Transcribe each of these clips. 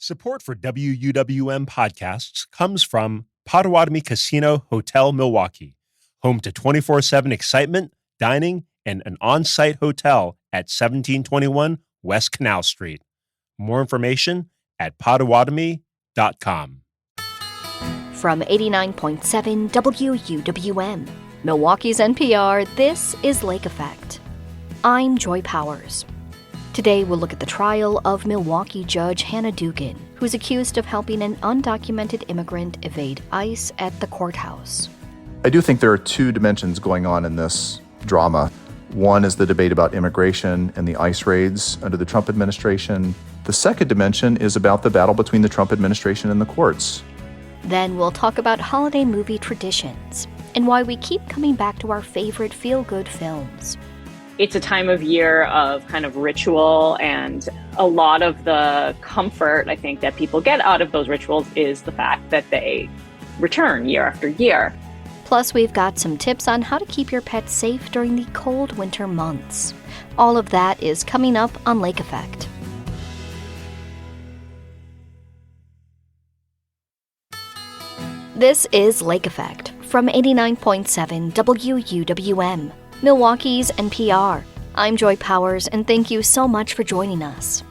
Support for WUWM podcasts comes from Potawatomi Casino Hotel Milwaukee, home to 24/7 excitement, dining, and an on-site hotel at 1721 West Canal Street. More information at potawatomi.com. From 89.7 WUWM, Milwaukee's NPR, this is Lake Effect. I'm Joy Powers. Today we'll look at the trial of Milwaukee Judge Hannah Dugan, who's accused of helping an undocumented immigrant evade ICE at the courthouse. I do think there are two dimensions going on in this drama. One is the debate about immigration and the ICE raids under the Trump administration. The second dimension is about the battle between the Trump administration and the courts. Then we'll talk about holiday movie traditions and why we keep coming back to our favorite feel-good films. It's a time of year of kind of ritual, and a lot of the comfort, I think, that people get out of those rituals is the fact that they return year after year. Plus, we've got some tips on how to keep your pets safe during the cold winter months. All of that is coming up on Lake Effect. This is Lake Effect from 89.7 WUWM, Milwaukee's NPR. I'm Joy Powers, and thank you so much for joining us.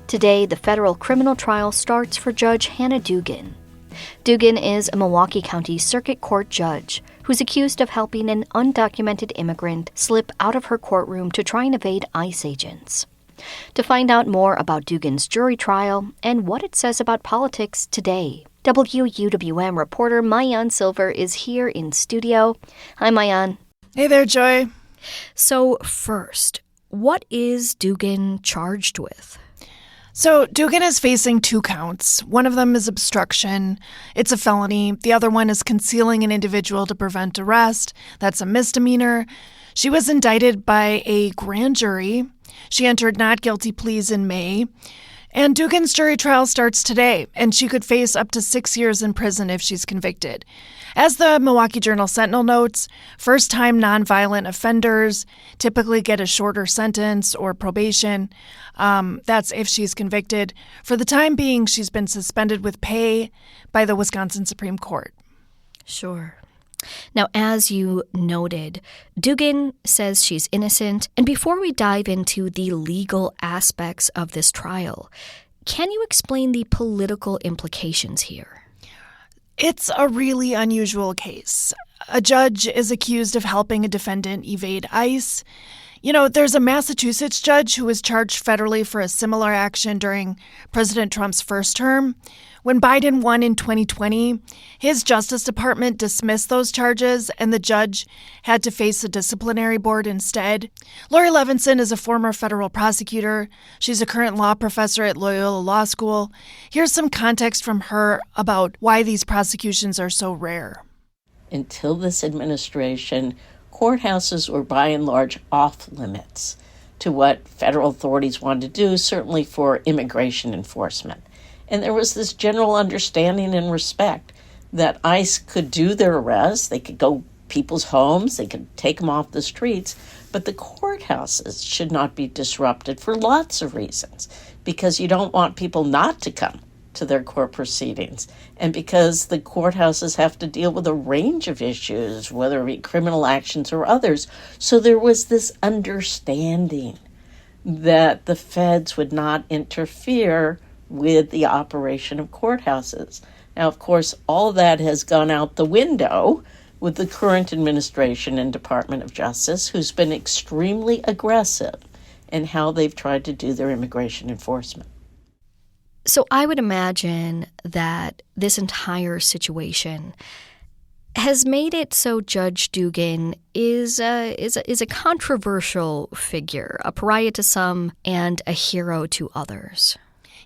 Today, the federal criminal trial starts for Judge Hannah Dugan. Dugan is a Milwaukee County Circuit Court judge who's accused of helping an undocumented immigrant slip out of her courtroom to try and evade ICE agents. To find out more about Dugan's jury trial and what it says about politics today, WUWM reporter Maayan Silver is here in studio. Hi, Maayan. Hey there, Joy. So first, what is Dugan charged with? So Dugan is facing 2 counts. One of them is obstruction. It's a felony. The other one is concealing an individual to prevent arrest. That's a misdemeanor. She was indicted by a grand jury. She entered not guilty pleas in May. And Dugan's jury trial starts today, and she could face up to 6 years in prison if she's convicted. As the Milwaukee Journal-Sentinel notes, first-time nonviolent offenders typically get a shorter sentence or probation. That's if she's convicted. For the time being, she's been suspended with pay by the Wisconsin Supreme Court. Sure. Now, as you noted, Dugan says she's innocent. And before we dive into the legal aspects of this trial, can you explain the political implications here? It's a really unusual case. A judge is accused of helping a defendant evade ICE. You know, there's a Massachusetts judge who was charged federally for a similar action during President Trump's first term. When Biden won in 2020, his Justice Department dismissed those charges, and the judge had to face a disciplinary board instead. Lori Levinson is a former federal prosecutor. She's a current law professor at Loyola Law School. Here's some context from her about why these prosecutions are so rare. Until this administration, courthouses were by and large off limits to what federal authorities wanted to do, certainly for immigration enforcement. And there was this general understanding and respect that ICE could do their arrests, they could go people's homes, they could take them off the streets, but the courthouses should not be disrupted for lots of reasons, because you don't want people not to come to their court proceedings, and because the courthouses have to deal with a range of issues, whether it be criminal actions or others. So there was this understanding that the feds would not interfere with the operation of courthouses. Now, of course, all of that has gone out the window with the current administration and Department of Justice, who's been extremely aggressive in how they've tried to do their immigration enforcement. So I would imagine that this entire situation has made it so Judge Dugan is a controversial figure, a pariah to some and a hero to others.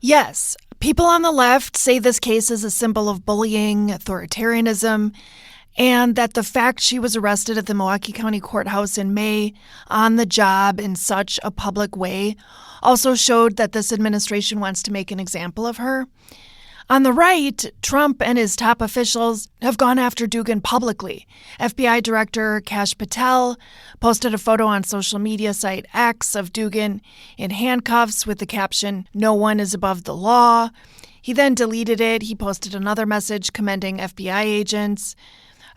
Yes, people on the left say this case is a symbol of bullying, authoritarianism, and that the fact she was arrested at the Milwaukee County Courthouse in May on the job in such a public way also showed that this administration wants to make an example of her. On the right, Trump and his top officials have gone after Dugan publicly. FBI Director Kash Patel posted a photo on social media site X of Dugan in handcuffs with the caption, "No one is above the law." He then deleted it. He posted another message commending FBI agents.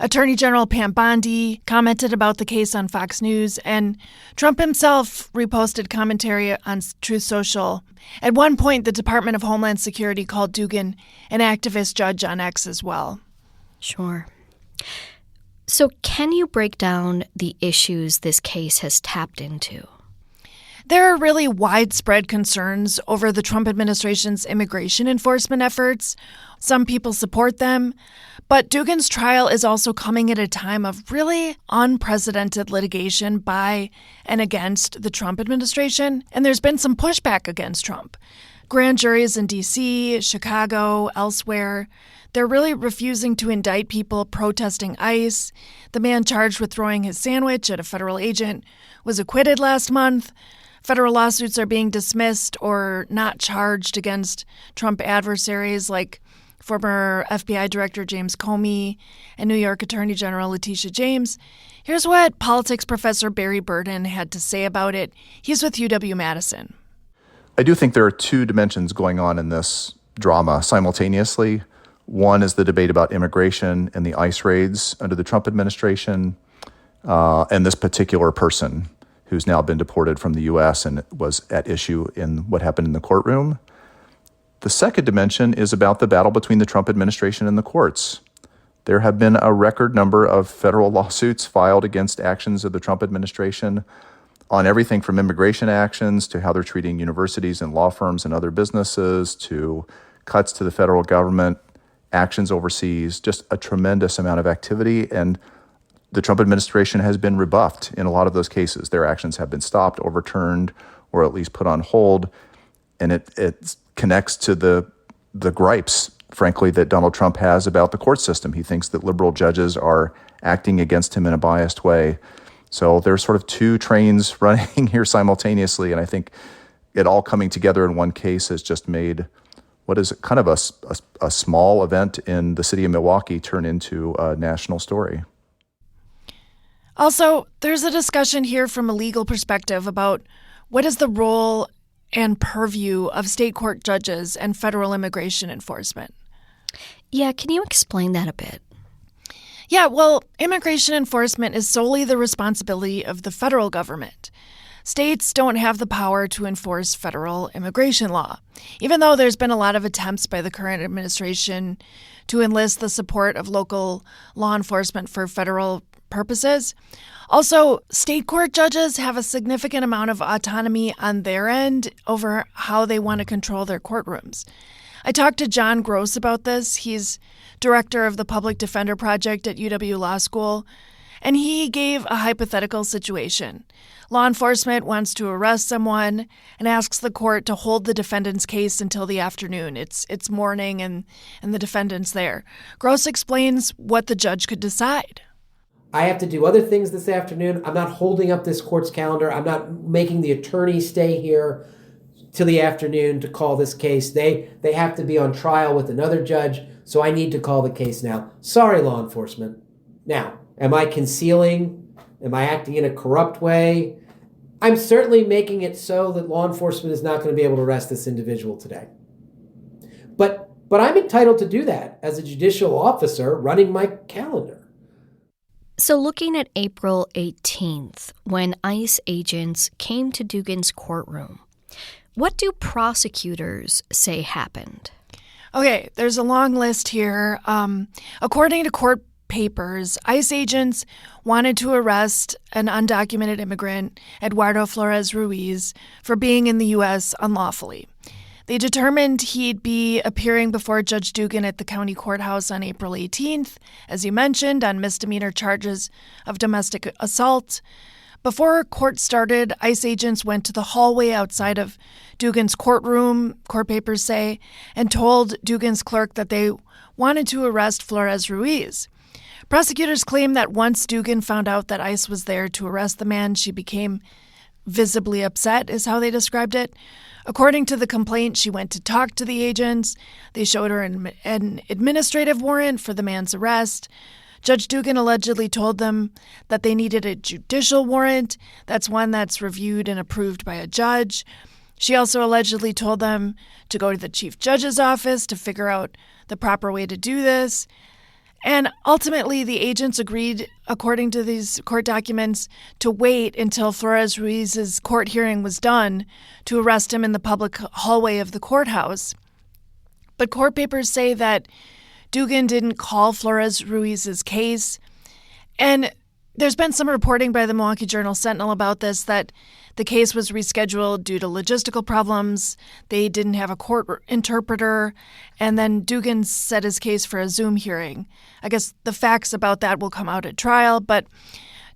Attorney General Pam Bondi commented about the case on Fox News, and Trump himself reposted commentary on Truth Social. At one point, the Department of Homeland Security called Dugan an activist judge on X as well. Sure. So can you break down the issues this case has tapped into? There are really widespread concerns over the Trump administration's immigration enforcement efforts. Some people support them, but Dugan's trial is also coming at a time of really unprecedented litigation by and against the Trump administration, and there's been some pushback against Trump. Grand juries in D.C., Chicago, elsewhere, they're really refusing to indict people protesting ICE. The man charged with throwing his sandwich at a federal agent was acquitted last month. Federal lawsuits are being dismissed or not charged against Trump adversaries like former FBI Director James Comey and New York Attorney General Letitia James. Here's what politics professor Barry Burden had to say about it. He's with UW-Madison. I do think there are two dimensions going on in this drama simultaneously. One is the debate about immigration and the ICE raids under the Trump administration, and this particular person who's now been deported from the U.S. and was at issue in what happened in the courtroom. The second dimension is about the battle between the Trump administration and the courts. There have been a record number of federal lawsuits filed against actions of the Trump administration on everything from immigration actions to how they're treating universities and law firms and other businesses to cuts to the federal government, actions overseas, just a tremendous amount of activity. And the Trump administration has been rebuffed in a lot of those cases. Their actions have been stopped, overturned, or at least put on hold. And it connects to the gripes, frankly, that Donald Trump has about the court system. He thinks that liberal judges are acting against him in a biased way. So there's sort of two trains running here simultaneously. And I think it all coming together in one case has just made what is kind of a small event in the city of Milwaukee turn into a national story. Also, there's a discussion here from a legal perspective about what is the role and purview of state court judges and federal immigration enforcement. Yeah, can you explain that a bit? Yeah, well, immigration enforcement is solely the responsibility of the federal government. States don't have the power to enforce federal immigration law, even though there's been a lot of attempts by the current administration to enlist the support of local law enforcement for federal purposes. Also, state court judges have a significant amount of autonomy on their end over how they want to control their courtrooms. I talked to John Gross about this. He's director of the Public Defender Project at UW Law School, and he gave a hypothetical situation. Law enforcement wants to arrest someone and asks the court to hold the defendant's case until the afternoon. It's morning and the defendant's there. Gross explains what the judge could decide. I have to do other things this afternoon. I'm not holding up this court's calendar. I'm not making the attorney stay here till the afternoon to call this case. They have to be on trial with another judge, so I need to call the case now. Sorry, law enforcement. Now, am I concealing? Am I acting in a corrupt way? I'm certainly making it so that law enforcement is not going to be able to arrest this individual today. But I'm entitled to do that as a judicial officer running my calendar. So looking at April 18th, when ICE agents came to Dugan's courtroom, what do prosecutors say happened? Okay, there's a long list here. According to court papers, ICE agents wanted to arrest an undocumented immigrant, Eduardo Flores Ruiz, for being in the U.S. unlawfully. They determined he'd be appearing before Judge Dugan at the county courthouse on April 18th, as you mentioned, on misdemeanor charges of domestic assault. Before court started, ICE agents went to the hallway outside of Dugan's courtroom, court papers say, and told Dugan's clerk that they wanted to arrest Flores Ruiz. Prosecutors claim that once Dugan found out that ICE was there to arrest the man, she became visibly upset, is how they described it. According to the complaint, she went to talk to the agents. They showed her an administrative warrant for the man's arrest. Judge Dugan allegedly told them that they needed a judicial warrant. That's one that's reviewed and approved by a judge. She also allegedly told them to go to the chief judge's office to figure out the proper way to do this. And ultimately, the agents agreed, according to these court documents, to wait until Flores-Ruiz's court hearing was done to arrest him in the public hallway of the courthouse. But court papers say that Dugan didn't call Flores-Ruiz's case. And there's been some reporting by the Milwaukee Journal-Sentinel about this, that the case was rescheduled due to logistical problems. They didn't have a court interpreter. And then Dugan set his case for a Zoom hearing. I guess the facts about that will come out at trial. But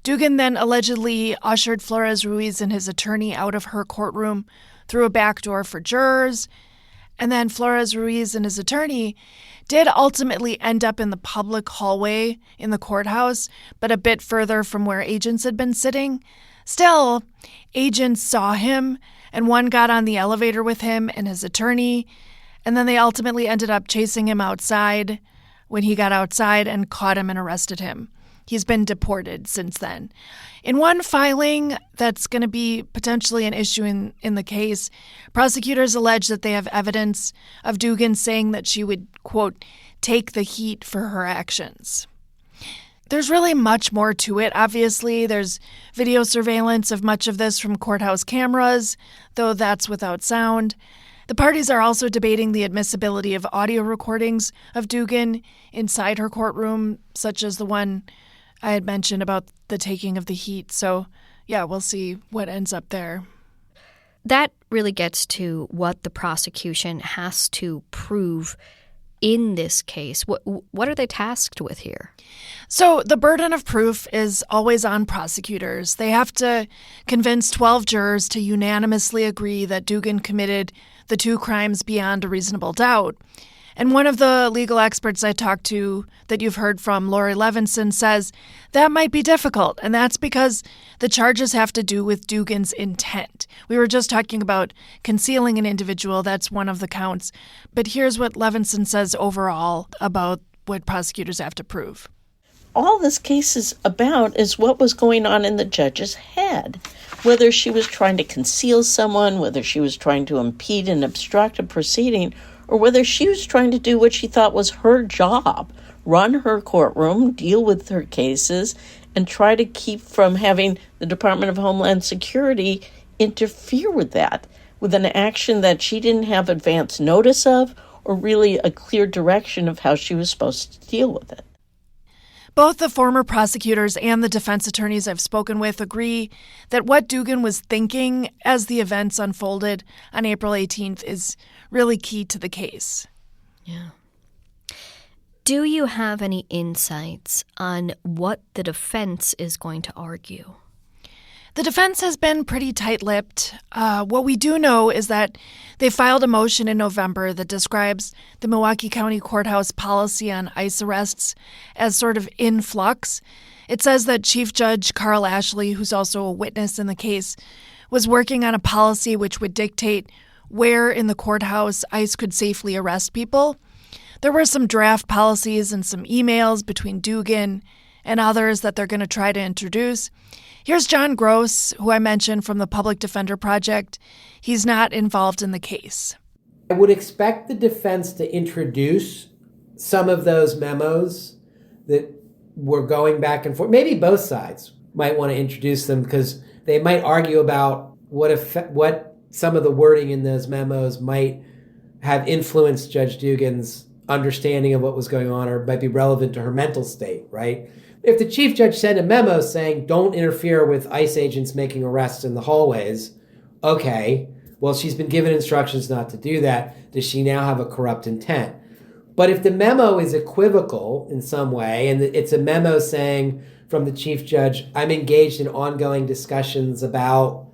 Dugan then allegedly ushered Flores-Ruiz and his attorney out of her courtroom through a back door for jurors. And then Flores-Ruiz and his attorney did ultimately end up in the public hallway in the courthouse, but a bit further from where agents had been sitting. Still, agents saw him, and one got on the elevator with him and his attorney, and then they ultimately ended up chasing him outside when he got outside and caught him and arrested him. He's been deported since then. In one filing that's going to be potentially an issue in the case, prosecutors allege that they have evidence of Dugan saying that she would, quote, take the heat for her actions. There's really much more to it, obviously. There's video surveillance of much of this from courthouse cameras, though that's without sound. The parties are also debating the admissibility of audio recordings of Dugan inside her courtroom, such as the one I had mentioned about the taking of the heat. So, yeah, we'll see what ends up there. That really gets to what the prosecution has to prove in this case. What are they tasked with here? So the burden of proof is always on prosecutors. They have to convince 12 jurors to unanimously agree that Dugan committed the two crimes beyond a reasonable doubt. And one of the legal experts I talked to that you've heard from, Lori Levinson, says that might be difficult, and that's because the charges have to do with Dugan's intent. We were just talking about concealing an individual. That's one of the counts. But here's what Levinson says overall about what prosecutors have to prove. All this case is about is what was going on in the judge's head. Whether she was trying to conceal someone, whether she was trying to impede and obstruct a proceeding, or whether she was trying to do what she thought was her job, run her courtroom, deal with her cases, and try to keep from having the Department of Homeland Security interfere with that, with an action that she didn't have advance notice of or really a clear direction of how she was supposed to deal with it. Both the former prosecutors and the defense attorneys I've spoken with agree that what Dugan was thinking as the events unfolded on April 18th is really key to the case. Yeah. Do you have any insights on what the defense is going to argue? The defense has been pretty tight-lipped. What we do know is that they filed a motion in November that describes the Milwaukee County Courthouse policy on ICE arrests as sort of in flux. It says that Chief Judge Carl Ashley, who's also a witness in the case, was working on a policy which would dictate where in the courthouse ICE could safely arrest people. There were some draft policies and some emails between Dugan and others that they're going to try to introduce. Here's John Gross, who I mentioned from the Public Defender Project. He's not involved in the case. I would expect the defense to introduce some of those memos that were going back and forth. Maybe both sides might want to introduce them because they might argue about what some of the wording in those memos might have influenced Judge Dugan's understanding of what was going on or might be relevant to her mental state, right? If the chief judge sent a memo saying, don't interfere with ICE agents making arrests in the hallways, okay, well, she's been given instructions not to do that. Does she now have a corrupt intent? But if the memo is equivocal in some way, and it's a memo saying from the chief judge, I'm engaged in ongoing discussions about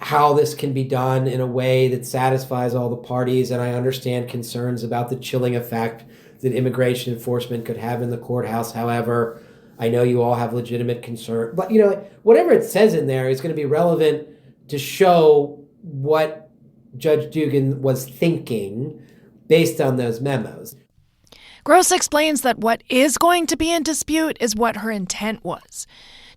how this can be done in a way that satisfies all the parties, and I understand concerns about the chilling effect that immigration enforcement could have in the courthouse. However, I know you all have legitimate concern. But, whatever it says in there is going to be relevant to show what Judge Dugan was thinking based on those memos. Gross explains that what is going to be in dispute is what her intent was.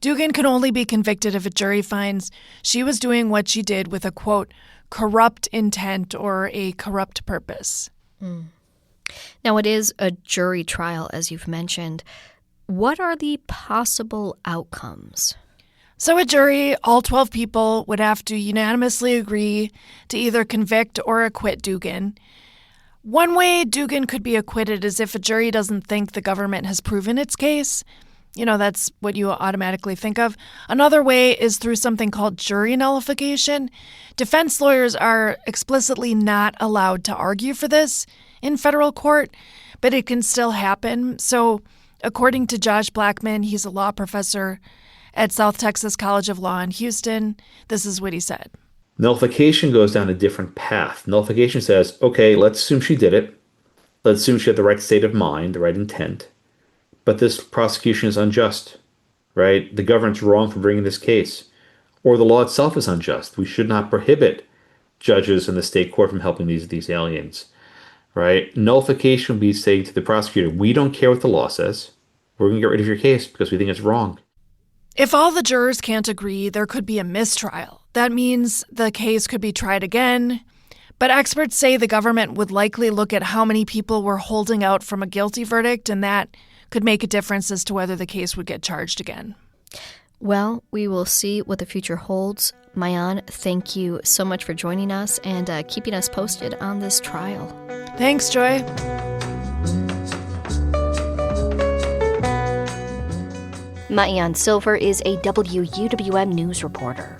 Dugan can only be convicted if a jury finds she was doing what she did with a, quote, corrupt intent or a corrupt purpose. Now, it is a jury trial, as you've mentioned. What are the possible outcomes? So a jury, all 12 people, would have to unanimously agree to either convict or acquit Dugan. One way Dugan could be acquitted is if a jury doesn't think the government has proven its case. You know, that's what you automatically think of. Another way is through something called jury nullification. Defense lawyers are explicitly not allowed to argue for this in federal court, but it can still happen. So, according to Josh Blackman, he's a law professor at South Texas College of Law in Houston, this is what he said. Nullification goes down a different path. Nullification says, okay, let's assume she did it. Let's assume she had the right state of mind, the right intent. But this prosecution is unjust, right? The government's wrong for bringing this case. Or the law itself is unjust. We should not prohibit judges in the state court from helping these aliens, right? Nullification would be saying to the prosecutor, we don't care what the law says. We're going to get rid of your case because we think it's wrong. If all the jurors can't agree, there could be a mistrial. That means the case could be tried again. But experts say the government would likely look at how many people were holding out from a guilty verdict, and that could make a difference as to whether the case would get charged again. Well, we will see what the future holds. Maayan, thank you so much for joining us and keeping us posted on this trial. Thanks, Joy. Maayan Silver is a WUWM news reporter.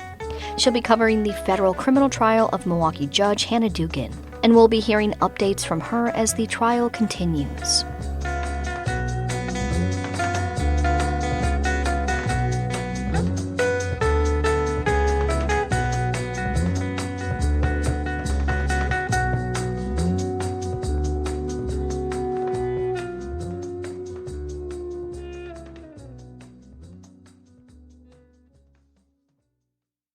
She'll be covering the federal criminal trial of Milwaukee Judge Hannah Dugan, and we'll be hearing updates from her as the trial continues.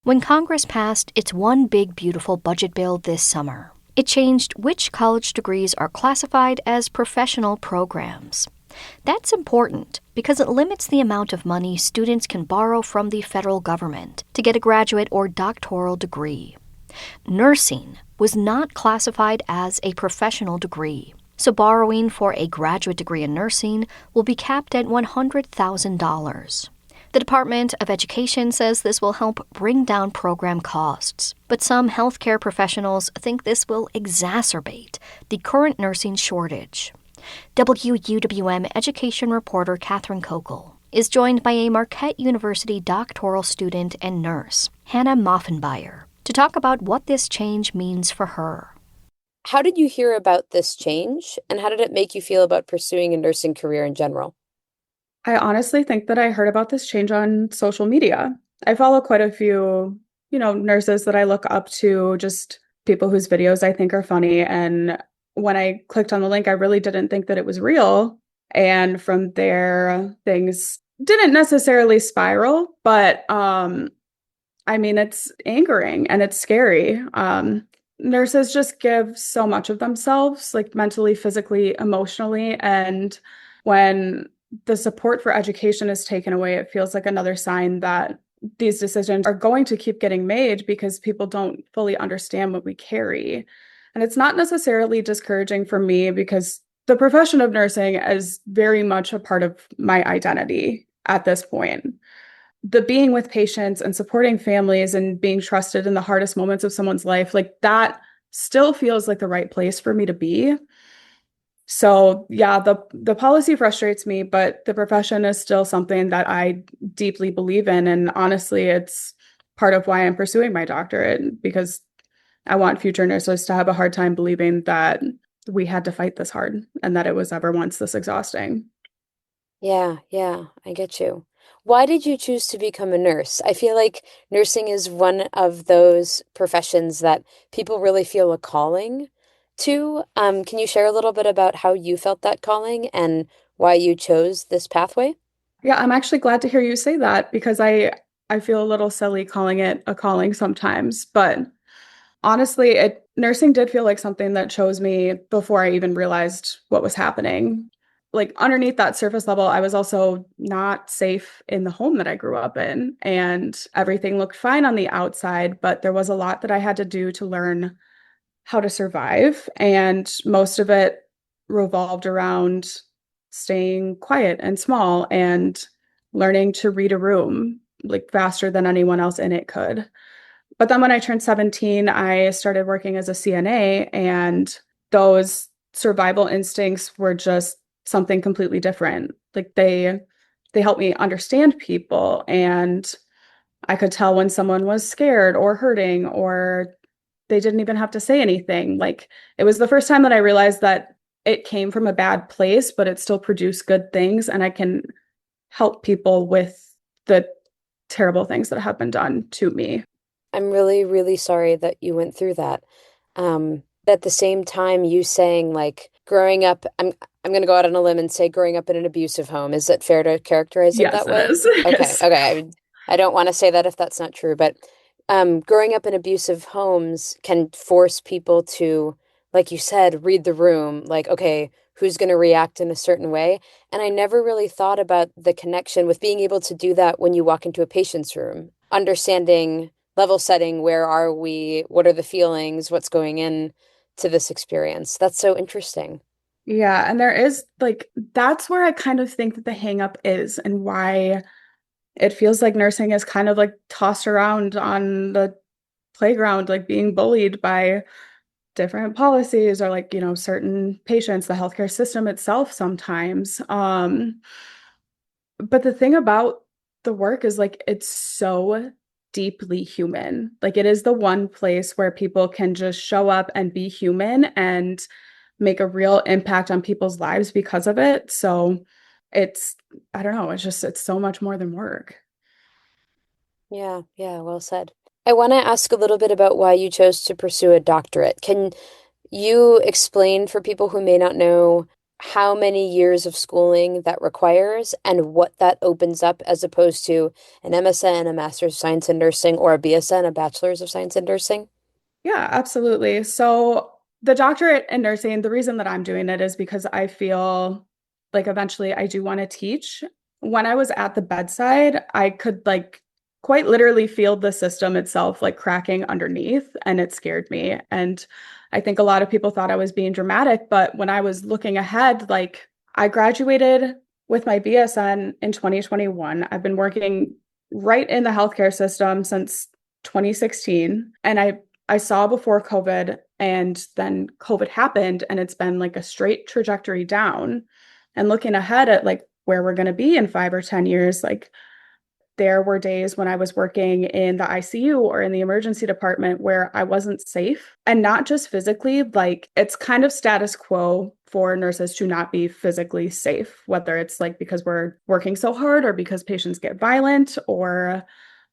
When Congress passed its One Big Beautiful budget bill this summer, it changed which college degrees are classified as professional programs. That's important because it limits the amount of money students can borrow from the federal government to get a graduate or doctoral degree. Nursing was not classified as a professional degree, so borrowing for a graduate degree in nursing will be capped at $100,000. The Department of Education says this will help bring down program costs, but some healthcare professionals think this will exacerbate the current nursing shortage. WUWM education reporter Catherine Kokel is joined by a Marquette University doctoral student and nurse, Hannah Moffenbeier, to talk about what this change means for her. How did you hear about this change, and how did it make you feel about pursuing a nursing career in general? I honestly think that I heard about this change on social media. I follow quite a few, nurses that I look up to, just people whose videos I think are funny. And when I clicked on the link, I really didn't think that it was real. And from there, things didn't necessarily spiral, but it's angering and it's scary. Nurses just give so much of themselves, like mentally, physically, emotionally. And when the support for education is taken away, it feels like another sign that these decisions are going to keep getting made because people don't fully understand what we carry. And it's not necessarily discouraging for me because the profession of nursing is very much a part of my identity at this point. The being with patients and supporting families and being trusted in the hardest moments of someone's life, like that still feels like the right place for me to be. So yeah, the policy frustrates me, but the profession is still something that I deeply believe in. And honestly, it's part of why I'm pursuing my doctorate, because I want future nurses to have a hard time believing that we had to fight this hard and that it was ever once this exhausting. Yeah, I get you. Why did you choose to become a nurse? I feel like nursing is one of those professions that people really feel a calling to. Can you share a little bit about how you felt that calling and why you chose this pathway? Yeah, I'm actually glad to hear you say that because I feel a little silly calling it a calling sometimes, but honestly, nursing did feel like something that chose me before I even realized what was happening. Like underneath that surface level, I was also not safe in the home that I grew up in, and everything looked fine on the outside, but there was a lot that I had to do to learn how to survive, and most of it revolved around staying quiet and small and learning to read a room like faster than anyone else in it could. But then when I turned 17, I started working as a CNA, and those survival instincts were just something completely different. Like they helped me understand people, and I could tell when someone was scared or hurting, or they didn't even have to say anything. Like it was the first time that I realized that it came from a bad place, but it still produced good things, and I can help people with the terrible things that have been done to me. I'm really, really sorry that you went through that. At the same time, you saying like growing up, I'm going to go out on a limb and say growing up in an abusive home. Is it fair to characterize it Yes, that it way? is. Okay, Yes. okay. I don't want to say that if that's not true, but growing up in abusive homes can force people to, like you said, read the room. Like, okay, who's going to react in a certain way? And I never really thought about the connection with being able to do that when you walk into a patient's room, understanding level setting, where are we, what are the feelings, what's going in to this experience. That's so interesting. Yeah, and there is like that's where I kind of think that the hang up is, and why it feels like nursing is kind of like tossed around on the playground, like being bullied by different policies or like, certain patients, the healthcare system itself sometimes. But the thing about the work is like it's so deeply human. Like it is the one place where people can just show up and be human and make a real impact on people's lives because of it. So it's, I don't know, it's so much more than work. Yeah, yeah, well said. I want to ask a little bit about why you chose to pursue a doctorate. Can you explain for people who may not know how many years of schooling that requires and what that opens up as opposed to an MSN, a Master's of Science in Nursing, or a BSN, a Bachelor's of Science in Nursing? Yeah, absolutely. So the doctorate in nursing, the reason that I'm doing it is because I feel like eventually I do want to teach. When I was at the bedside, I could like quite literally feel the system itself like cracking underneath, and it scared me. And I think a lot of people thought I was being dramatic, but when I was looking ahead, like I graduated with my BSN in 2021. I've been working right in the healthcare system since 2016, and I saw before COVID, and then COVID happened, and it's been like a straight trajectory down. And looking ahead at like where we're going to be in 5 or 10 years, like there were days when I was working in the ICU or in the emergency department where I wasn't safe. And not just physically, like it's kind of status quo for nurses to not be physically safe, whether it's like because we're working so hard or because patients get violent or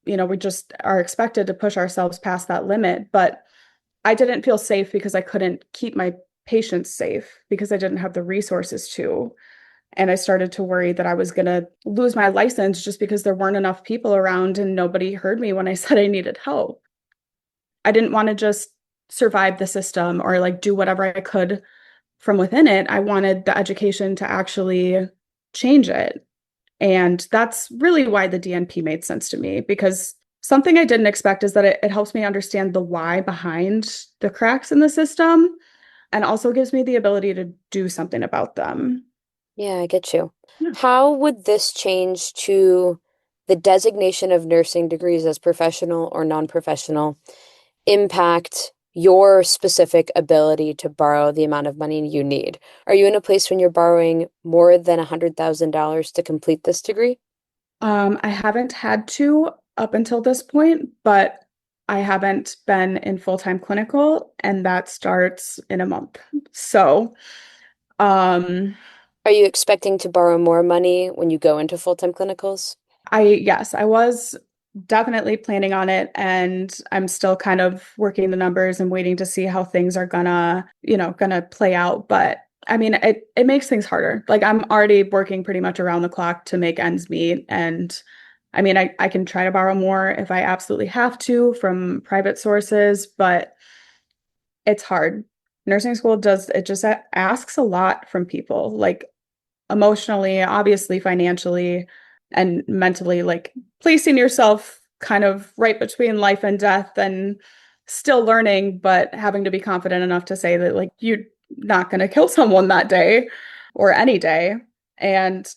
we just are expected to push ourselves past that limit. But I didn't feel safe because I couldn't keep my patients safe because I didn't have the resources to. And I started to worry that I was going to lose my license just because there weren't enough people around and nobody heard me when I said I needed help. I didn't want to just survive the system or like do whatever I could from within it. I wanted the education to actually change it. And that's really why the DNP made sense to me, because something I didn't expect is that it helps me understand the why behind the cracks in the system and also gives me the ability to do something about them. Yeah, I get you. Yeah. How would this change to the designation of nursing degrees as professional or non-professional impact your specific ability to borrow the amount of money you need? Are you in a place when you're borrowing more than $100,000 to complete this degree? I haven't had to up until this point, but I haven't been in full-time clinical, and that starts in a month. So, um, Are you expecting to borrow more money when you go into full-time clinicals? yes, I was definitely planning on it, and I'm still kind of working the numbers and waiting to see how things are gonna play out. But I mean, it makes things harder. Like I'm already working pretty much around the clock to make ends meet. And I mean, I can try to borrow more if I absolutely have to from private sources, but it's hard. Nursing school just asks a lot from people, like emotionally, obviously financially, and mentally, like placing yourself kind of right between life and death and still learning, but having to be confident enough to say that like you're not going to kill someone that day or any day. And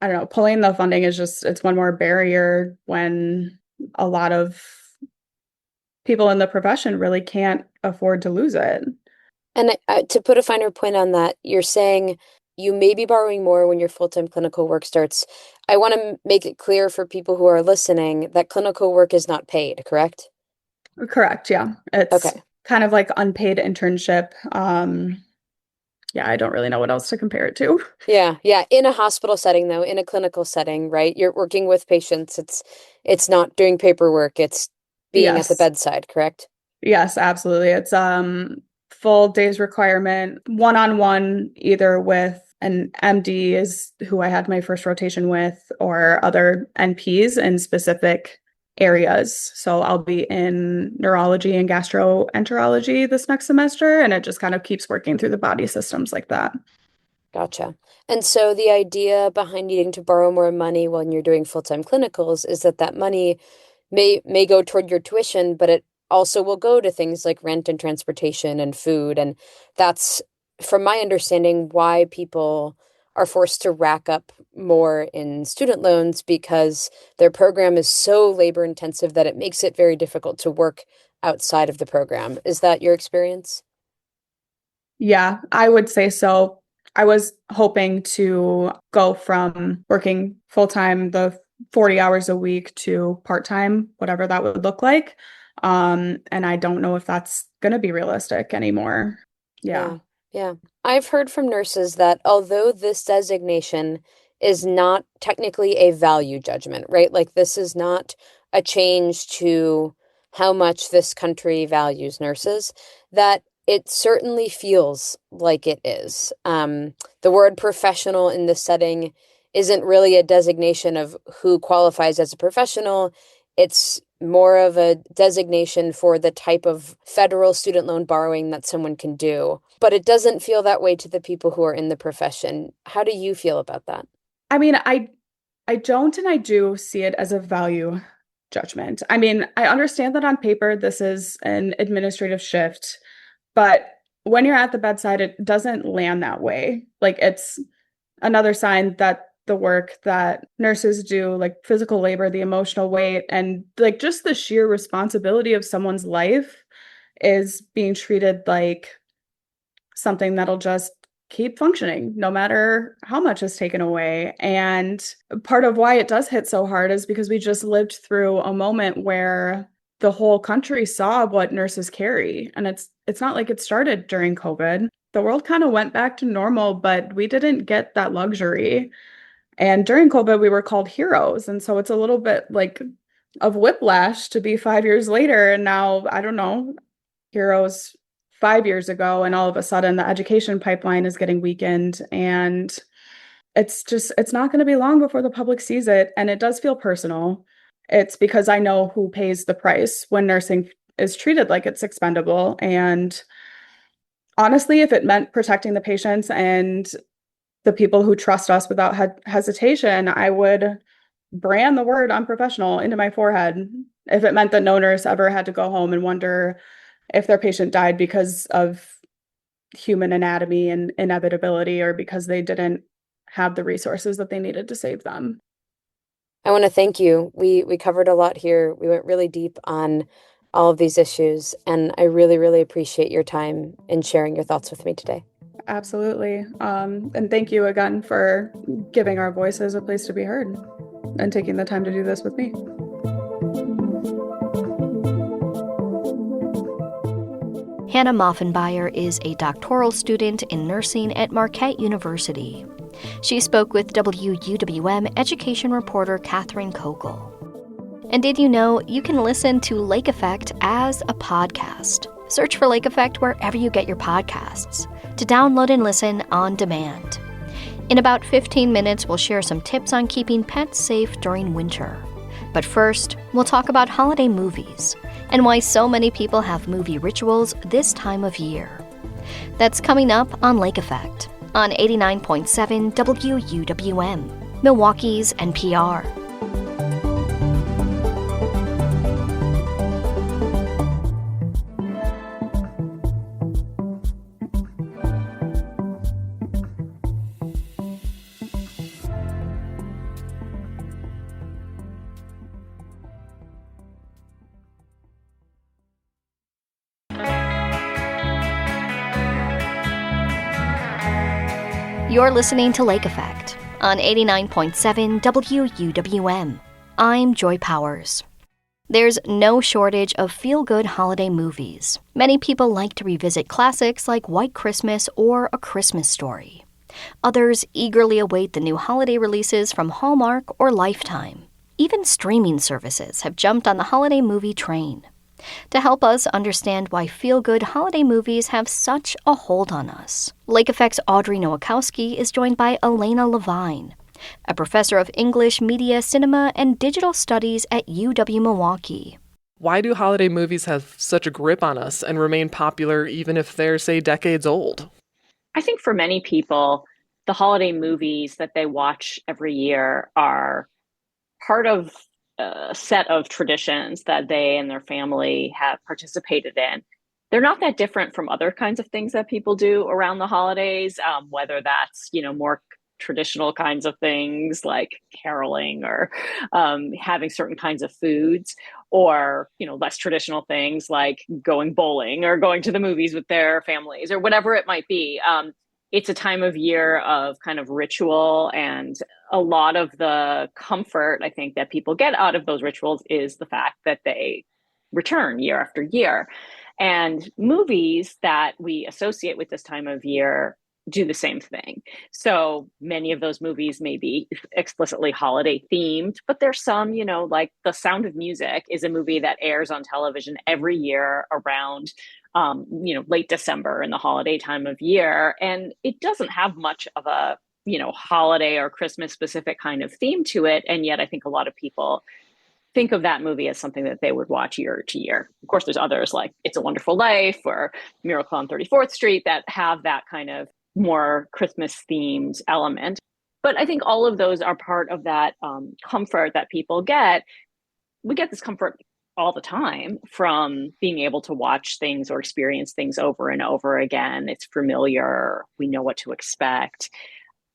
I don't know, pulling the funding is it's one more barrier when a lot of people in the profession really can't afford to lose it. And to put a finer point on that, you're saying you may be borrowing more when your full-time clinical work starts. I want to make it clear for people who are listening that clinical work is not paid, correct? Correct, yeah. It's Okay. kind of like unpaid internship. Yeah, I don't really know what else to compare it to. Yeah. In a hospital setting, though, in a clinical setting, right? You're working with patients. It's not doing paperwork. It's being at the Yes. bedside, correct? Yes, absolutely. It's full days requirement, one-on-one, either with an MD is who I had my first rotation with, or other NPs in specific areas. So I'll be in neurology and gastroenterology this next semester, and it just kind of keeps working through the body systems like that. Gotcha. And so the idea behind needing to borrow more money when you're doing full-time clinicals is that money may go toward your tuition, but it also will go to things like rent and transportation and food. And that's, from my understanding, why people are forced to rack up more in student loans, because their program is so labor intensive that it makes it very difficult to work outside of the program. Is that your experience? Yeah, I would say so. I was hoping to go from working full-time, the 40 hours a week, to part-time, whatever that would look like. And I don't know if that's going to be realistic anymore. Yeah. Yeah. I've heard from nurses that although this designation is not technically a value judgment, right? Like this is not a change to how much this country values nurses, that it certainly feels like it is. The word professional in this setting isn't really a designation of who qualifies as a professional. It's more of a designation for the type of federal student loan borrowing that someone can do. But it doesn't feel that way to the people who are in the profession. How do you feel about that? I mean, I don't, and I do see it as a value judgment. I mean, I understand that on paper, this is an administrative shift, but when you're at the bedside, it doesn't land that way. Like it's another sign that the work that nurses do, like physical labor, the emotional weight, and like just the sheer responsibility of someone's life is being treated like something that'll just keep functioning no matter how much is taken away. And part of why it does hit so hard is because we just lived through a moment where the whole country saw what nurses carry. And it's not like it started during COVID. The world kind of went back to normal, but we didn't get that luxury. And during COVID, we were called heroes. And so it's a little bit like of whiplash to be 5 years later. And now, I don't know, heroes 5 years ago. And all of a sudden, the education pipeline is getting weakened. And it's not going to be long before the public sees it. And it does feel personal. It's because I know who pays the price when nursing is treated like it's expendable. And honestly, if it meant protecting the patients and the people who trust us without hesitation, I would brand the word unprofessional into my forehead if it meant that no nurse ever had to go home and wonder if their patient died because of human anatomy and inevitability, or because they didn't have the resources that they needed to save them. I want to thank you. We covered a lot here. We went really deep on all of these issues, and I really, really appreciate your time and sharing your thoughts with me today. Absolutely. And thank you again for giving our voices a place to be heard and taking the time to do this with me. Hannah Moffenbeier is a doctoral student in nursing at Marquette University. She spoke with WUWM education reporter Catherine Kogel. And did you know you can listen to Lake Effect as a podcast? Search for Lake Effect wherever you get your podcasts to download and listen on demand. In about 15 minutes, we'll share some tips on keeping pets safe during winter. But first, we'll talk about holiday movies. and why so many people have movie rituals this time of year. That's coming up on Lake Effect on 89.7 WUWM, Milwaukee's NPR. You're listening to Lake Effect on 89.7 WUWM. I'm Joy Powers. There's no shortage of feel-good holiday movies. Many people like to revisit classics like White Christmas or A Christmas Story. Others eagerly await the new holiday releases from Hallmark or Lifetime. Even streaming services have jumped on the holiday movie train. To help us understand why feel-good holiday movies have such a hold on us, Lake Effect's Audrey Nowakowski is joined by Elena Levine, a professor of English, media, cinema, and digital studies at UW-Milwaukee. Why do holiday movies have such a grip on us and remain popular even if they're, say, decades old? I think for many people, the holiday movies that they watch every year are part of a set of traditions that they and their family have participated in. They're not that different from other kinds of things that people do around the holidays, whether that's, more traditional kinds of things like caroling or having certain kinds of foods, or, less traditional things like going bowling or going to the movies with their families or whatever it might be. It's a time of year of kind of ritual, and a lot of the comfort I think that people get out of those rituals is the fact that they return year after year. And movies that we associate with this time of year do the same thing. So many of those movies may be explicitly holiday themed, but there's some, like The Sound of Music is a movie that airs on television every year around late December in the holiday time of year. And it doesn't have much of a, holiday or Christmas specific kind of theme to it. And yet I think a lot of people think of that movie as something that they would watch year to year. Of course, there's others like It's a Wonderful Life or Miracle on 34th Street that have that kind of more Christmas themed element. But I think all of those are part of that comfort that people get. We get this comfort all the time from being able to watch things or experience things over and over again. It's familiar. We know what to expect.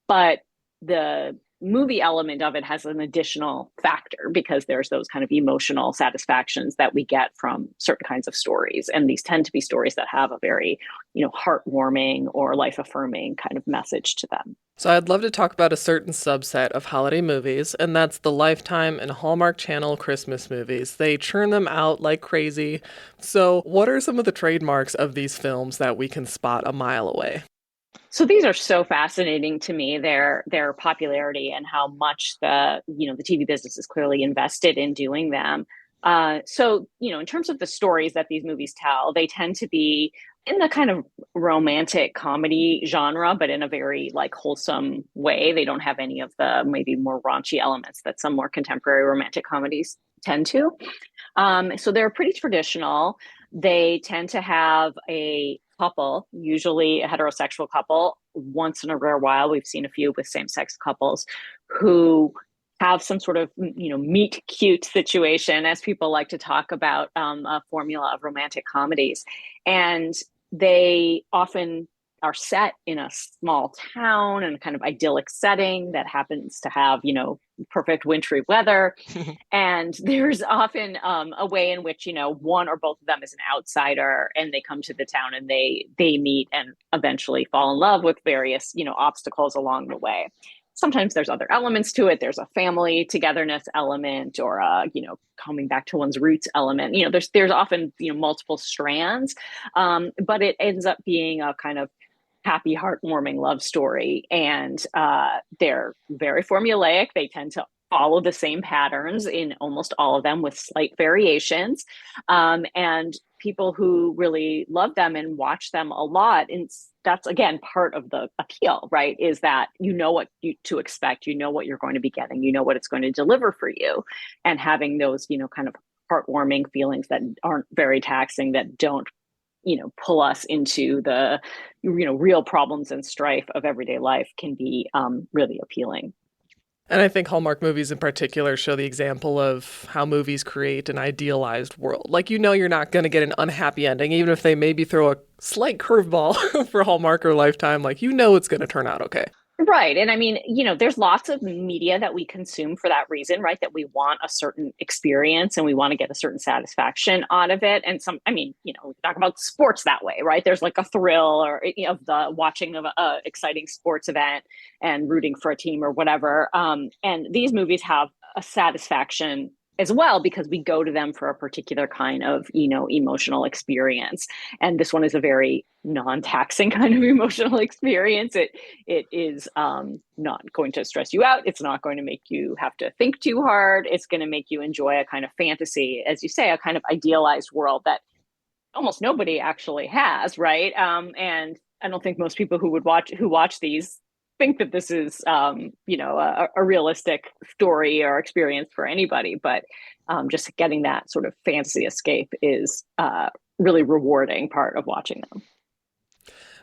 But the movie element of it has an additional factor because there's those kind of emotional satisfactions that we get from certain kinds of stories. And these tend to be stories that have a very, heartwarming or life-affirming kind of message to them. So I'd love to talk about a certain subset of holiday movies, and that's the Lifetime and Hallmark Channel Christmas movies. They churn them out like crazy. So what are some of the trademarks of these films that we can spot a mile away? So these are so fascinating to me, their popularity and how much the TV business is clearly invested in doing them. So in terms of the stories that these movies tell, they tend to be in the kind of romantic comedy genre, but in a very wholesome way. They don't have any of the maybe more raunchy elements that some more contemporary romantic comedies tend to. So they're pretty traditional. They tend to have a couple, usually a heterosexual couple. Once in a rare while, we've seen a few with same-sex couples who have some sort of, meet cute situation, as people like to talk about, a formula of romantic comedies. And they often are set in a small town and kind of idyllic setting that happens to have, perfect wintry weather. And there's often a way in which, one or both of them is an outsider and they come to the town and they meet and eventually fall in love with various, obstacles along the way. Sometimes there's other elements to it. There's a family togetherness element or a, coming back to one's roots element. There's often, multiple strands, but it ends up being a kind of happy, heartwarming love story. And they're very formulaic. They tend to follow the same patterns in almost all of them with slight variations. And people who really love them and watch them a lot, and that's, again, part of the appeal, right? Is that what to expect, what you're going to be getting, what it's going to deliver for you. And having those, kind of heartwarming feelings that aren't very taxing, that don't, pull us into the, real problems and strife of everyday life, can be really appealing. And I think Hallmark movies in particular show the example of how movies create an idealized world. Like, you're not going to get an unhappy ending, even if they maybe throw a slight curveball for Hallmark or Lifetime. Like, it's going to turn out okay. Right. And I mean, there's lots of media that we consume for that reason, right? That we want a certain experience and we want to get a certain satisfaction out of it. And we talk about sports that way, right? There's like a thrill of the watching of a exciting sports event and rooting for a team or whatever. And these movies have a satisfaction as well, because we go to them for a particular kind of, emotional experience. And this one is a very non-taxing kind of emotional experience. It is not going to stress you out. It's not going to make you have to think too hard. It's going to make you enjoy a kind of fantasy, as you say, a kind of idealized world that almost nobody actually has, right? And I don't think most people who watch these think that this is, a realistic story or experience for anybody, but just getting that sort of fantasy escape is really rewarding part of watching them.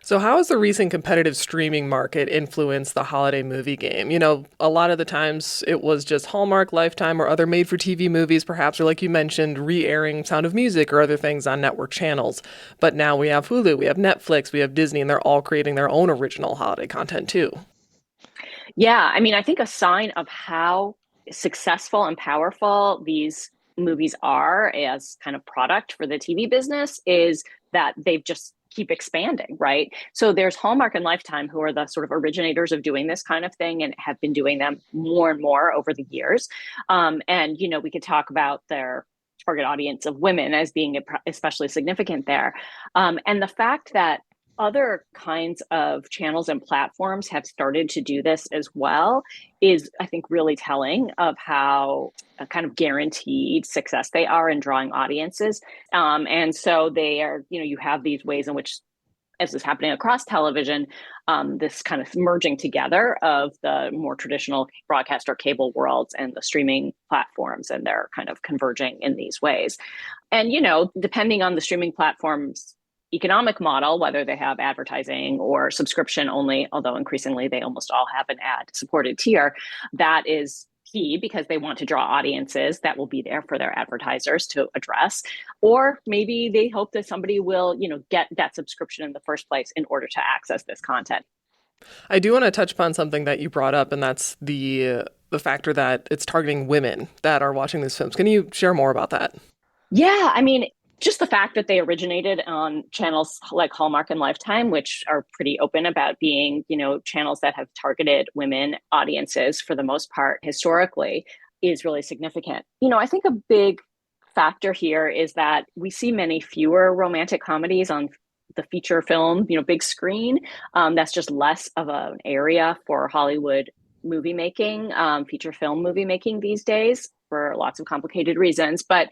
So how has the recent competitive streaming market influenced the holiday movie game? A lot of the times it was just Hallmark, Lifetime, or other made-for-TV movies, perhaps, or like you mentioned, re-airing Sound of Music or other things on network channels. But now we have Hulu, we have Netflix, we have Disney, and they're all creating their own original holiday content too. Yeah, I mean, I think a sign of how successful and powerful these movies are as kind of product for the TV business is that they've just keep expanding, right? So there's Hallmark and Lifetime, who are the sort of originators of doing this kind of thing and have been doing them more and more over the years. And we could talk about their target audience of women as being especially significant there. And the fact that other kinds of channels and platforms have started to do this as well is, I think, really telling of how kind of guaranteed success they are in drawing audiences. And so they are, you have these ways in which, as is happening across television, this kind of merging together of the more traditional broadcast or cable worlds and the streaming platforms, and they're kind of converging in these ways. And, depending on the streaming platforms economic model, whether they have advertising or subscription only, although increasingly they almost all have an ad supported tier, that is key because they want to draw audiences that will be there for their advertisers to address. Or maybe they hope that somebody will, get that subscription in the first place in order to access this content. I do want to touch upon something that you brought up, and that's the factor that it's targeting women that are watching these films. Can you share more about that? Yeah, I mean, just the fact that they originated on channels like Hallmark and Lifetime, which are pretty open about being, channels that have targeted women audiences for the most part historically, is really significant. I think a big factor here is that we see many fewer romantic comedies on the feature film, big screen. That's just less of an area for Hollywood movie making, feature film movie making these days for lots of complicated reasons. But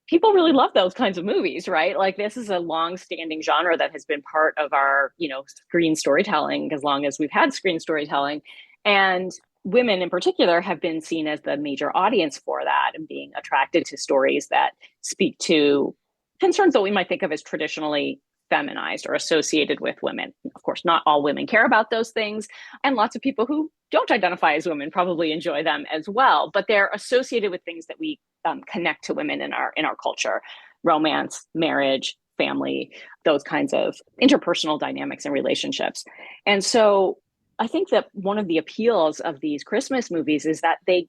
people really love those kinds of movies, right? Like, this is a long-standing genre that has been part of our, screen storytelling as long as we've had screen storytelling. And women in particular have been seen as the major audience for that and being attracted to stories that speak to concerns that we might think of as traditionally feminized or associated with women. Of course, not all women care about those things. And lots of people who don't identify as women probably enjoy them as well, but they're associated with things that we connect to women in our culture: romance, marriage, family, those kinds of interpersonal dynamics and relationships. And so I think that one of the appeals of these Christmas movies is that they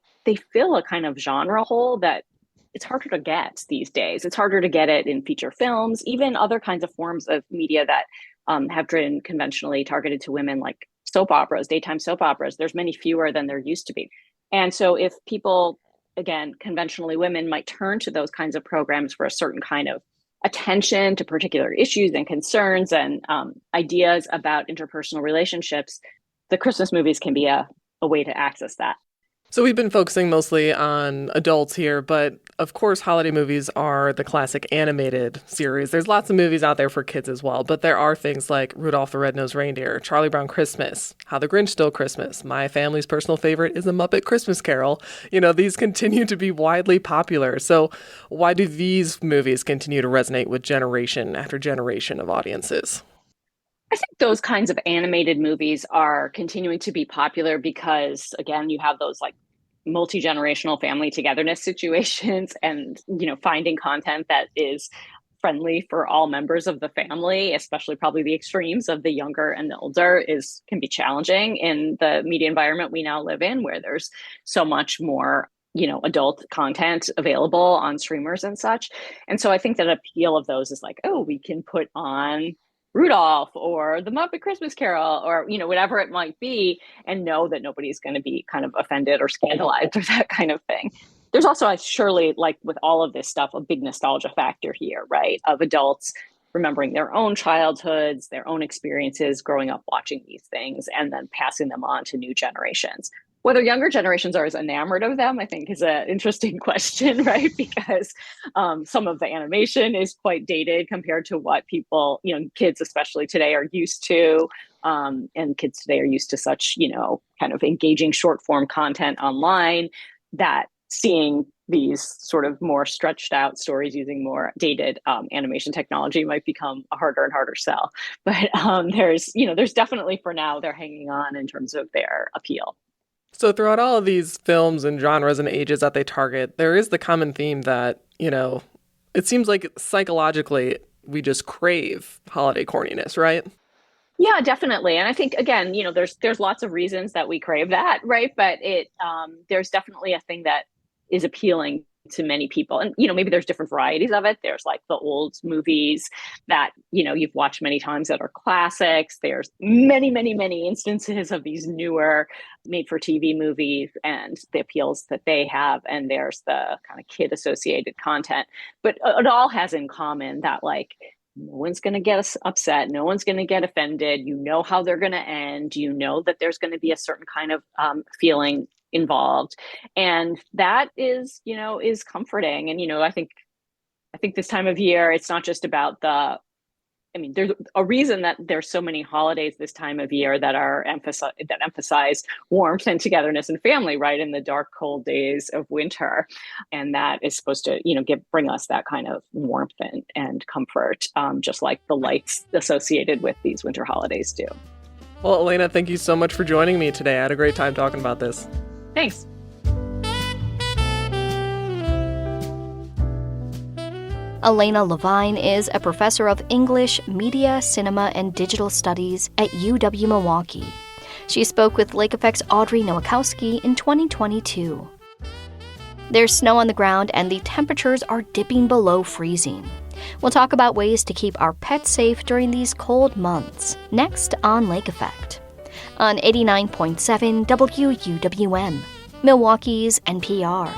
fill a kind of genre hole that it's harder to get these days. It's harder to get it in feature films, even other kinds of forms of media that have been conventionally targeted to women, like soap operas, daytime soap operas. There's many fewer than there used to be. And so if people, again, conventionally women, might turn to those kinds of programs for a certain kind of attention to particular issues and concerns and ideas about interpersonal relationships, the Christmas movies can be a way to access that. So we've been focusing mostly on adults here, but of course, holiday movies are the classic animated series. There's lots of movies out there for kids as well, but there are things like Rudolph the Red-Nosed Reindeer, Charlie Brown Christmas, How the Grinch Stole Christmas. My family's personal favorite is A Muppet Christmas Carol. These continue to be widely popular. So why do these movies continue to resonate with generation after generation of audiences? I think those kinds of animated movies are continuing to be popular because, again, you have those like multi-generational family togetherness situations and, finding content that is friendly for all members of the family, especially probably the extremes of the younger and the older can be challenging in the media environment we now live in, where there's so much more adult content available on streamers and such. And so I think that appeal of those is like, oh, we can put on Rudolph or the Muppet Christmas Carol or, whatever it might be, and know that nobody's going to be kind of offended or scandalized or that kind of thing. There's also, surely, like with all of this stuff, a big nostalgia factor here, right? Of adults remembering their own childhoods, their own experiences growing up watching these things, and then passing them on to new generations. Whether younger generations are as enamored of them, I think, is an interesting question, right? Because some of the animation is quite dated compared to what people, kids especially today, are used to. And kids today are used to such, kind of engaging short form content online, that seeing these sort of more stretched out stories using more dated animation technology might become a harder and harder sell. But there's definitely, for now, they're hanging on in terms of their appeal. So throughout all of these films and genres and ages that they target, there is the common theme that, it seems like psychologically we just crave holiday corniness, right? Yeah, definitely. And I think, again, there's lots of reasons that we crave that, right? But there's definitely a thing that is appealing to many people. And, maybe there's different varieties of it. There's like the old movies that, you've watched many times that are classics. There's many, many, many instances of these newer made for TV movies and the appeals that they have. And there's the kind of kid associated content. But it all has in common that, like, no one's going to get us upset. No one's going to get offended. You know how they're going to end. You know that there's going to be a certain kind of feeling involved. And that is comforting. And, I think this time of year, it's not just about there's a reason that there's so many holidays this time of year that emphasize warmth and togetherness and family, right, in the dark, cold days of winter. And that is supposed to, bring us that kind of warmth and comfort, just like the lights associated with these winter holidays do. Well, Elena, thank you so much for joining me today. I had a great time talking about this. Thanks. Elena Levine is a professor of English, Media, Cinema, and Digital Studies at UW-Milwaukee. She spoke with Lake Effect's Audrey Nowakowski in 2022. There's snow on the ground and the temperatures are dipping below freezing. We'll talk about ways to keep our pets safe during these cold months, next on Lake Effect, on 89.7 WUWM, Milwaukee's NPR.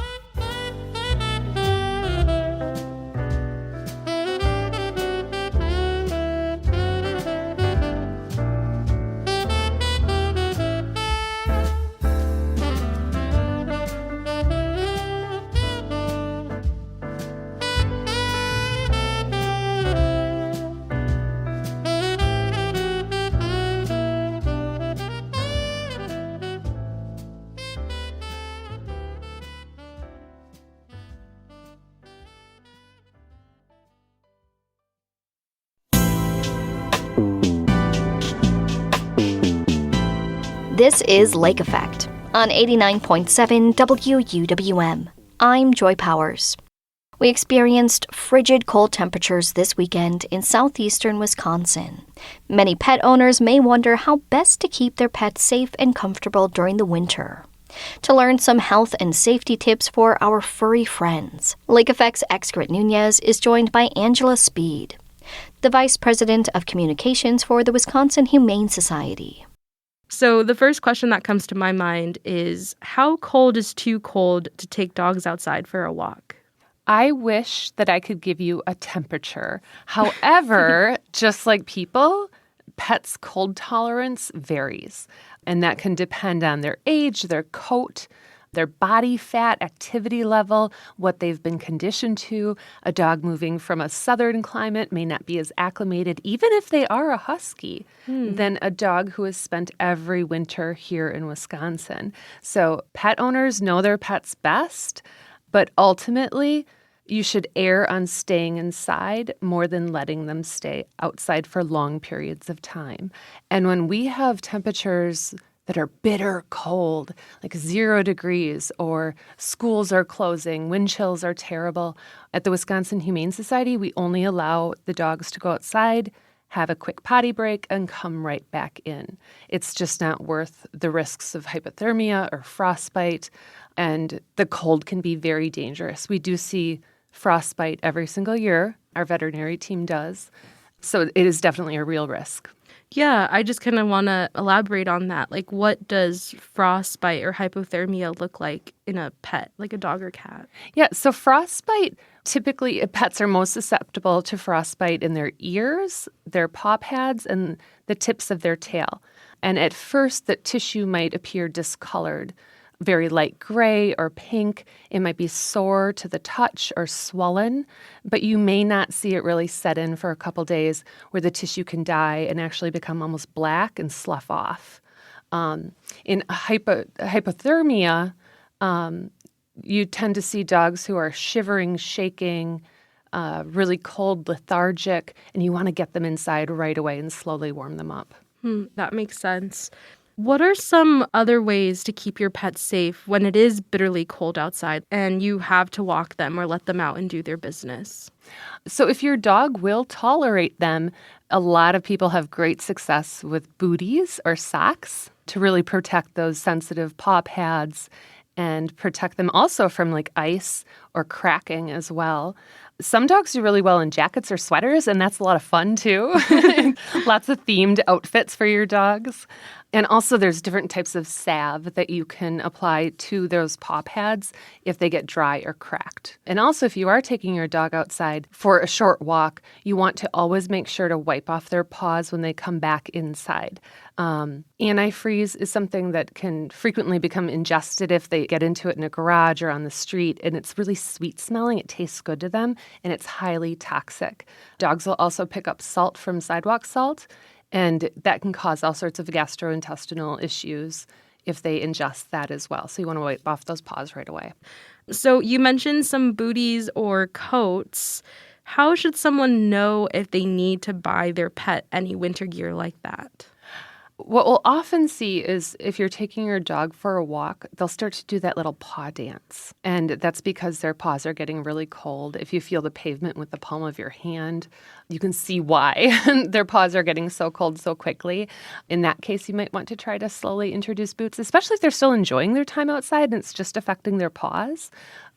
This is Lake Effect on 89.7 WUWM. I'm Joy Powers. We experienced frigid cold temperatures this weekend in southeastern Wisconsin. Many pet owners may wonder how best to keep their pets safe and comfortable during the winter. To learn some health and safety tips for our furry friends, Lake Effect's Excret Nunez is joined by Angela Speed, the Vice President of Communications for the Wisconsin Humane Society. So the first question that comes to my mind is, how cold is too cold to take dogs outside for a walk? I wish that I could give you a temperature. However, just like people, pets' cold tolerance varies. And that can depend on their age, their coat, their body fat, activity level, what they've been conditioned to. A dog moving from a southern climate may not be as acclimated, even if they are a husky, than a dog who has spent every winter here in Wisconsin. So pet owners know their pets best, but ultimately, you should err on staying inside more than letting them stay outside for long periods of time. And when we have temperatures that are bitter cold, like 0 degrees, or schools are closing, wind chills are terrible, at the Wisconsin Humane Society, we only allow the dogs to go outside, have a quick potty break, and come right back in. It's just not worth the risks of hypothermia or frostbite, and the cold can be very dangerous. We do see frostbite every single year. Our veterinary team does. So it is definitely a real risk. Yeah, I just kind of want to elaborate on that. Like, what does frostbite or hypothermia look like in a pet, like a dog or cat? Yeah, so frostbite, typically pets are most susceptible to frostbite in their ears, their paw pads, and the tips of their tail. And at first, the tissue might appear discolored, very light gray or pink. It might be sore to the touch or swollen, but you may not see it really set in for a couple days where the tissue can die and actually become almost black and slough off. In hypothermia, you tend to see dogs who are shivering, shaking, really cold, lethargic, and you want to get them inside right away and slowly warm them up. That makes sense. What are some other ways to keep your pets safe when it is bitterly cold outside and you have to walk them or let them out and do their business? So if your dog will tolerate them, a lot of people have great success with booties or socks to really protect those sensitive paw pads and protect them also from like ice or cracking as well. Some dogs do really well in jackets or sweaters, and that's a lot of fun too. Lots of themed outfits for your dogs. And also there's different types of salve that you can apply to those paw pads if they get dry or cracked. And also if you are taking your dog outside for a short walk, you want to always make sure to wipe off their paws when they come back inside. Antifreeze is something that can frequently become ingested if they get into it in a garage or on the street, and it's really sweet smelling. It tastes good to them, and it's highly toxic. Dogs will also pick up salt from sidewalk salt, and that can cause all sorts of gastrointestinal issues if they ingest that as well. So you want to wipe off those paws right away. So you mentioned some booties or coats. How should someone know if they need to buy their pet any winter gear like that? What we'll often see is if you're taking your dog for a walk, they'll start to do that little paw dance. And that's because their paws are getting really cold. If you feel the pavement with the palm of your hand, you can see why their paws are getting so cold so quickly. In that case, you might want to try to slowly introduce boots, especially if they're still enjoying their time outside and it's just affecting their paws.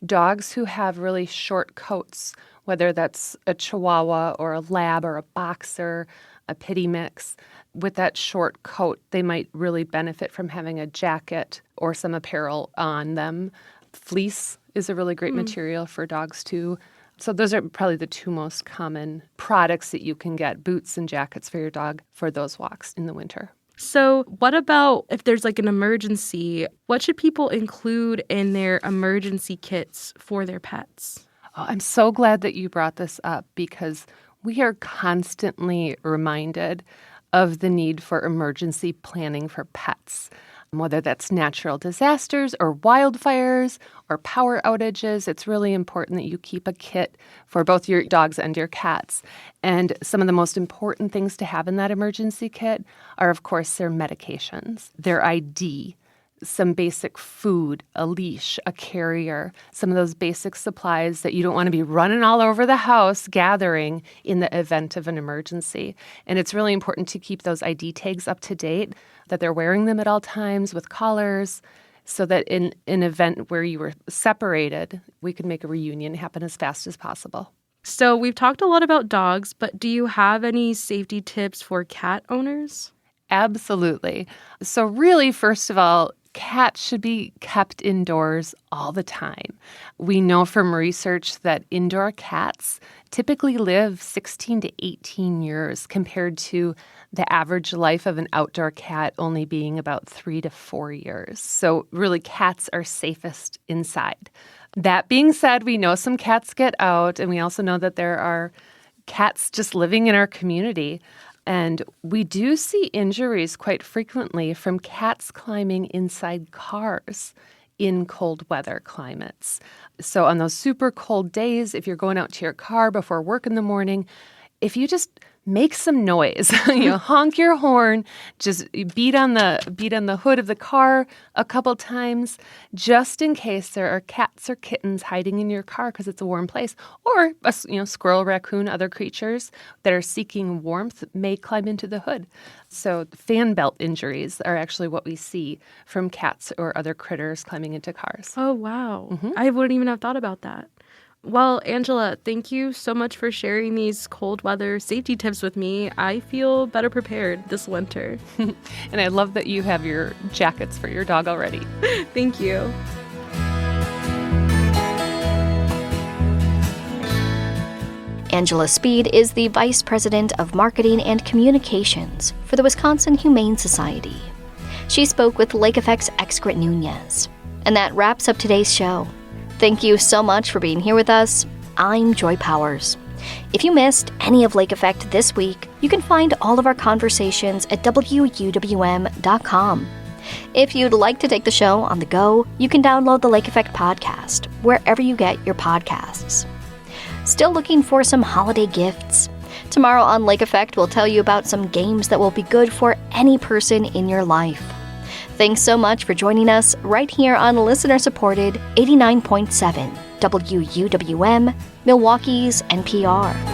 Dogs who have really short coats, whether that's a Chihuahua or a Lab or a Boxer, a Pitty Mix, with that short coat, they might really benefit from having a jacket or some apparel on them. Fleece is a really great material for dogs too. So those are probably the two most common products that you can get, boots and jackets for your dog for those walks in the winter. So what about if there's like an emergency? What should people include in their emergency kits for their pets? Oh, I'm so glad that you brought this up because we are constantly reminded of the need for emergency planning for pets, whether that's natural disasters or wildfires or power outages. It's really important that you keep a kit for both your dogs and your cats. And some of the most important things to have in that emergency kit are, of course, their medications, their ID, some basic food, a leash, a carrier, some of those basic supplies that you don't want to be running all over the house gathering in the event of an emergency. And it's really important to keep those ID tags up to date, that they're wearing them at all times with collars, so that in an event where you were separated, we could make a reunion happen as fast as possible. So we've talked a lot about dogs, but do you have any safety tips for cat owners? Absolutely. So really, first of all, cats should be kept indoors all the time. We know from research that indoor cats typically live 16 to 18 years compared to the average life of an outdoor cat only being about 3 to 4 years. So really, cats are safest inside. That being said, we know some cats get out, and we also know that there are cats just living in our community. And we do see injuries quite frequently from cats climbing inside cars in cold weather climates. So on those super cold days, if you're going out to your car before work in the morning, if you just make some noise, honk your horn, just beat on the hood of the car a couple times, just in case there are cats or kittens hiding in your car because it's a warm place, or squirrel, raccoon, other creatures that are seeking warmth may climb into the hood. So fan belt injuries are actually what we see from cats or other critters climbing into cars. Oh, wow. I wouldn't even have thought about that. Well, Angela, thank you so much for sharing these cold weather safety tips with me. I feel better prepared this winter. And I love that you have your jackets for your dog already. Thank you. Angela Speed is the Vice President of Marketing and Communications for the Wisconsin Humane Society. She spoke with Lake Effect's Excret Nunez. And that wraps up today's show. Thank you so much for being here with us. I'm Joy Powers. If you missed any of Lake Effect this week, you can find all of our conversations at WUWM.com. If you'd like to take the show on the go, you can download the Lake Effect podcast wherever you get your podcasts. Still looking for some holiday gifts? Tomorrow on Lake Effect, we'll tell you about some games that will be good for any person in your life. Thanks so much for joining us right here on listener-supported 89.7 WUWM, Milwaukee's NPR.